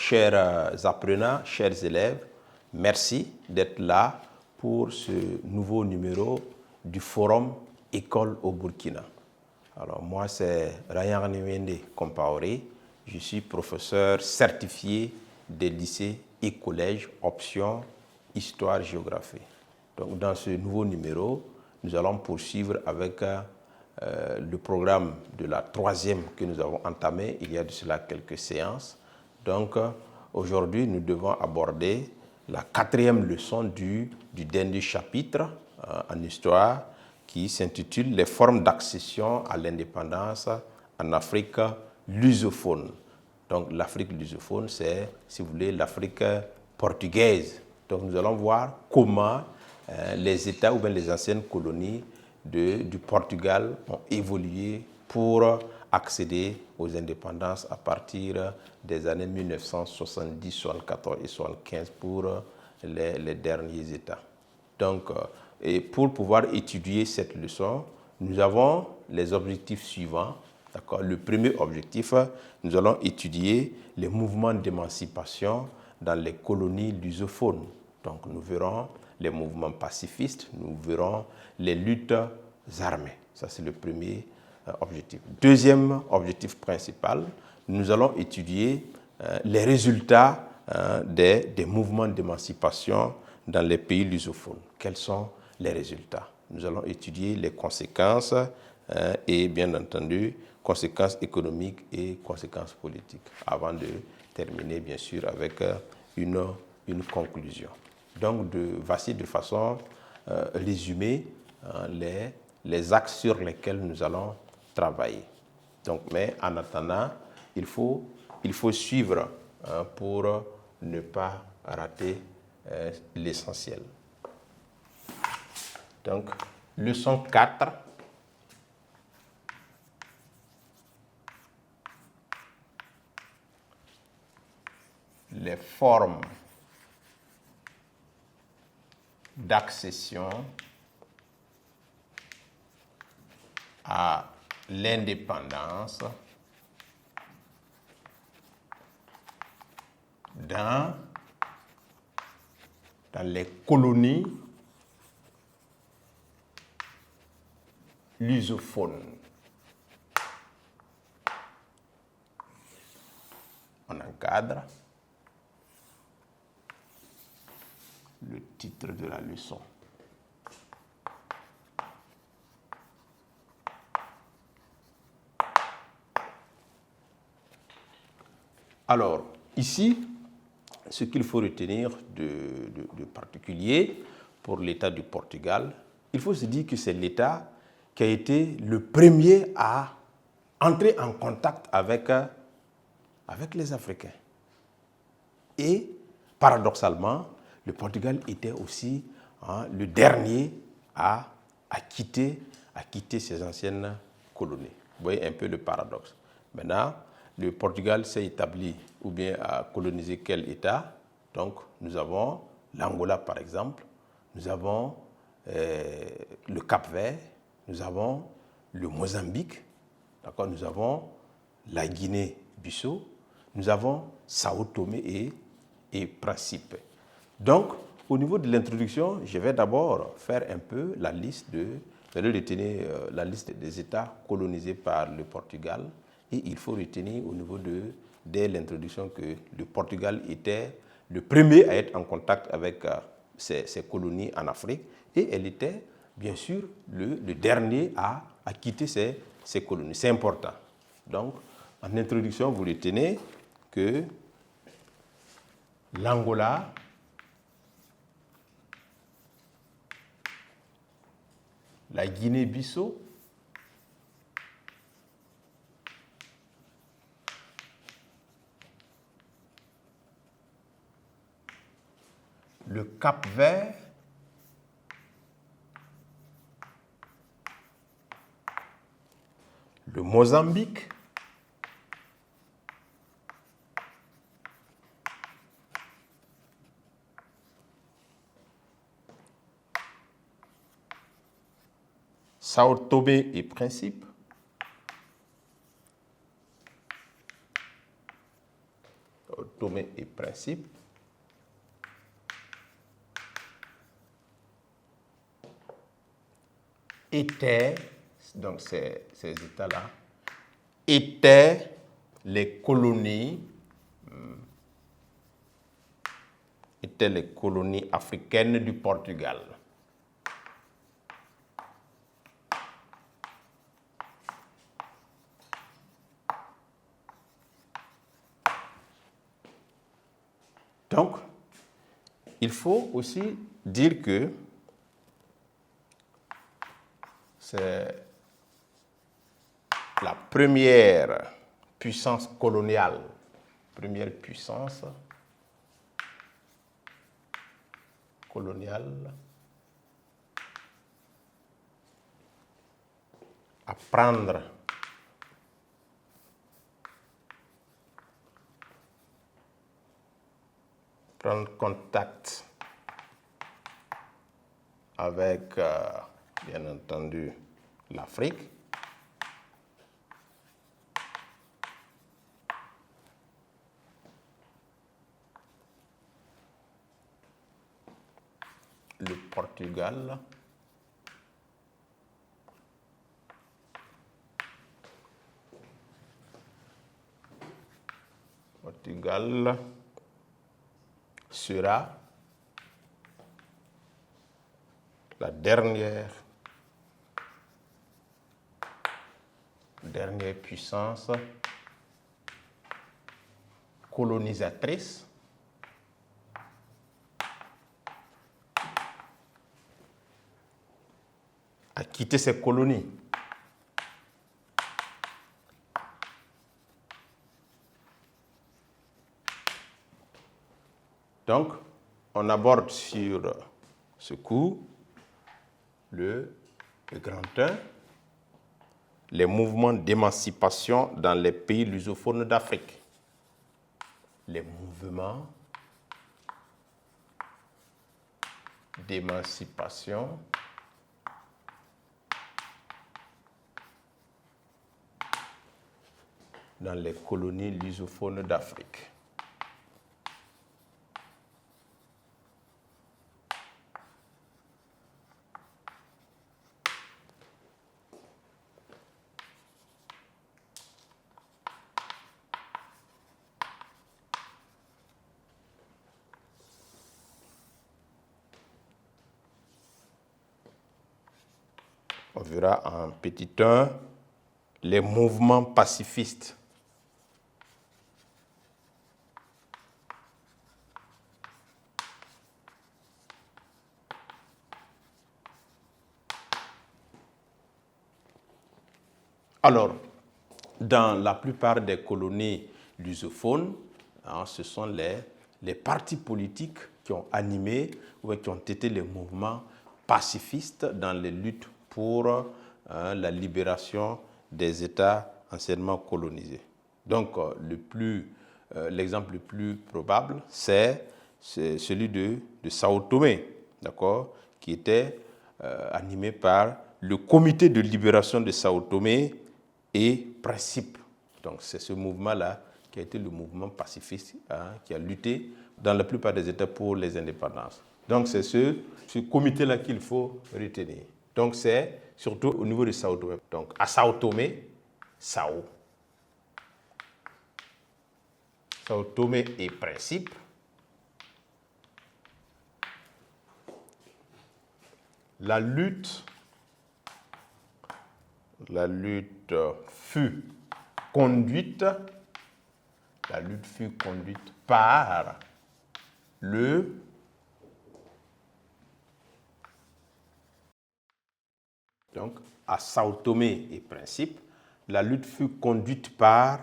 chers apprenants, chers élèves, merci d'être là pour ce nouveau numéro du Forum École au Burkina. Alors moi, c'est Ryan Niwende Compaoré. Je suis professeur certifié des lycées et collèges option Histoire-Géographie. Donc dans ce nouveau numéro, nous allons poursuivre avec le programme de la troisième que nous avons entamé il y a de cela quelques séances. Donc aujourd'hui, nous devons aborder la quatrième leçon du dernier chapitre en histoire qui s'intitule « Les formes d'accession à l'indépendance en Afrique lusophone ». Donc l'Afrique lusophone, c'est, si vous voulez, l'Afrique portugaise. Donc nous allons voir comment les États ou bien les anciennes colonies du Portugal ont évolué pour accéder aux indépendances à partir des années 1970, 74 et 75 pour les derniers États. Donc, et pour pouvoir étudier cette leçon, nous avons les objectifs suivants. Le premier objectif, nous allons étudier les mouvements d'émancipation dans les colonies lusophones. Donc nous verrons les mouvements pacifistes, nous verrons les luttes armées. Ça, c'est le premier objectif. Deuxième objectif principal, nous allons étudier les résultats des mouvements d'émancipation dans les pays lusophones. Quels sont les résultats? Nous allons étudier les conséquences et, bien entendu, conséquences économiques et conséquences politiques, avant de terminer, bien sûr, avec une conclusion. Donc, voici de façon résumée les axes sur lesquels nous allons travailler. Donc, mais en attendant, il faut suivre pour ne pas rater l'essentiel. Donc, leçon 4. Les formes d'accession à l'indépendance dans les colonies lusophones. On encadre le titre de la leçon. Alors, ici, ce qu'il faut retenir de particulier pour l'État du Portugal, il faut se dire que c'est l'État qui a été le premier à entrer en contact avec les Africains. Et, paradoxalement, le Portugal était aussi le dernier à quitter ses anciennes colonies. Vous voyez un peu le paradoxe. Maintenant, le Portugal s'est établi ou bien a colonisé quel État? Donc, nous avons l'Angola, par exemple, nous avons le Cap-Vert, nous avons le Mozambique, d'accord, nous avons la Guinée-Bissau, nous avons Sao Tomé et Principe. Donc, au niveau de l'introduction, je vais d'abord faire un peu la liste la liste des États colonisés par le Portugal. Et il faut retenir au niveau dès l'introduction que le Portugal était le premier à être en contact avec ses colonies en Afrique. Et elle était, bien sûr, le dernier à quitter ses colonies. C'est important. Donc, en introduction, vous retenez que l'Angola, la Guinée-Bissau, le Cap-Vert, le Mozambique, Sao Tomé et Principe, Tomé et Principe, étaient, donc ces États-là, étaient les colonies africaines du Portugal. Donc, il faut aussi dire que c'est la première puissance coloniale, à prendre contact avec, bien entendu, l'Afrique. Le Portugal, sera la dernière puissance colonisatrice à quitter ses colonies. Donc, on aborde sur ce coup le grand 1, les mouvements d'émancipation dans les pays lusophones d'Afrique. Les mouvements d'émancipation dans les colonies lusophones d'Afrique. On verra en petit 1 les mouvements pacifistes. Alors, dans la plupart des colonies lusophones, ce sont les partis politiques qui ont animé ou qui ont été les mouvements pacifistes dans les luttes pour la libération des États anciennement colonisés. Donc, l'exemple le plus probable, c'est celui de Sao Tomé, d'accord, qui était animé par le Comité de libération de Sao Tomé et Principe. Donc, c'est ce mouvement-là qui a été le mouvement pacifiste qui a lutté dans la plupart des États pour les indépendances. Donc, c'est ce comité-là qu'il faut retenir. Donc, c'est surtout au niveau de Sao Tomé. Donc, à Sao Tomé, Sao Tomé et Principe, la lutte fut conduite par donc à Sao Tomé et Principe, la lutte fut conduite par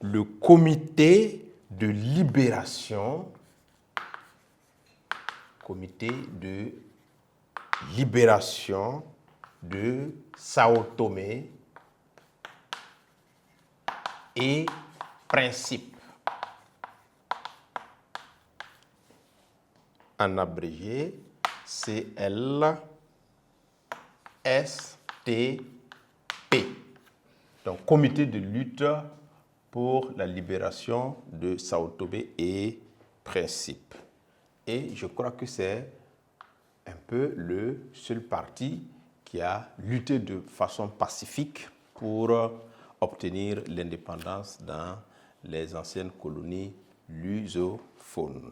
le Comité de libération de Sao Tomé et Principe. En abrégé, CLSTP. Donc, Comité de lutte pour la libération de Sao Tomé et Principe. Et je crois que c'est un peu le seul parti qui a lutté de façon pacifique pour obtenir l'indépendance dans les anciennes colonies lusophones.